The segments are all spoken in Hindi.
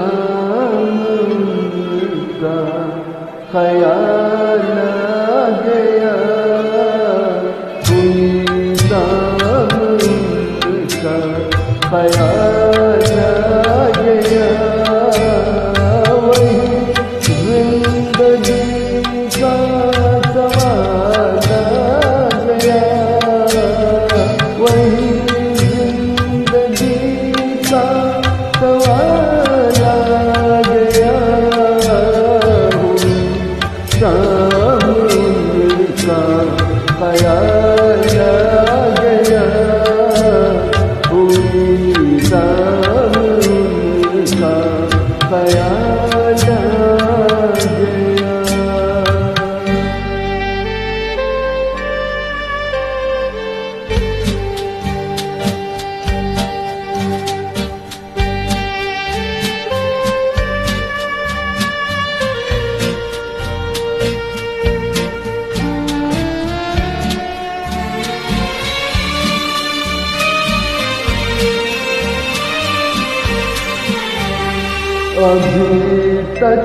शाम का ख्याल आ गया, हुई शाम का ख्याल आ गया, वही जिंदगी का सवाल आ गया, वही जिंदगी का सवाल आ गया, शाम का ख्याल आ गया, हुई शाम का ख्याल आ गया। अभी तक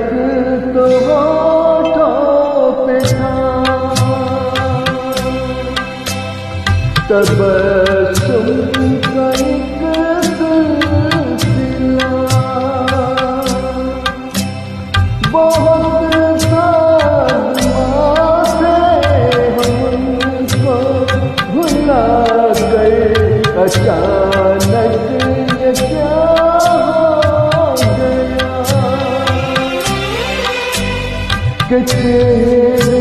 तो होठों पे था तबस्सुम का एक सिलसिला, बहुत साज़ थे हमको भुला गए, अचानक ये क्या कि चेहरे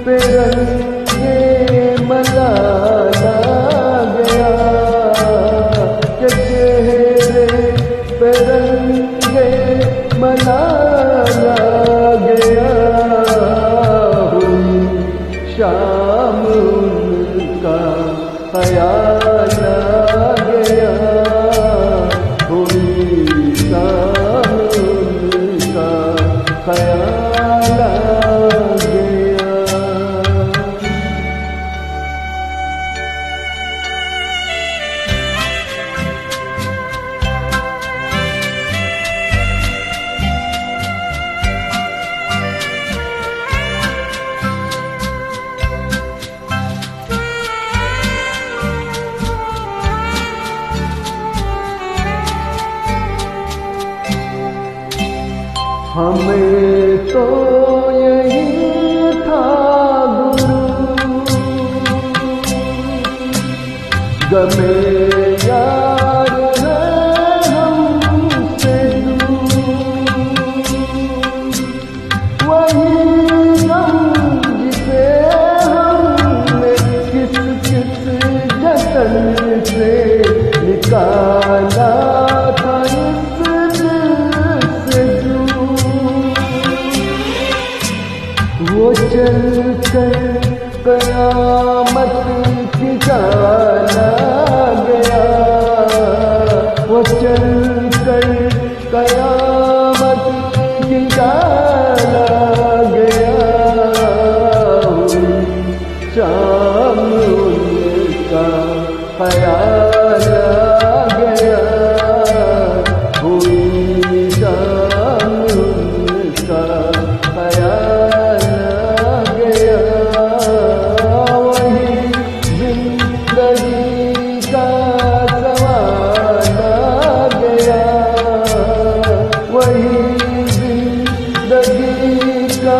पे रंगे मलाला गया, कि चेहरे पे रंगे मलाला गया, हुई शाम उनका ख्याल आ गया, हुई शाम उनका ख्याल हमें तो यही था गुरु, गमे यार है हमसे दूर, वही गम जिसे हमने किस किस जतन से निकाला था वो चल कर कयामत की चाल आ गया, वो चल कर कयामत की चाल आ गया, शाम उनका ख्याल आ गया, हुई शाम उनका ख्याल वही जिंदगी का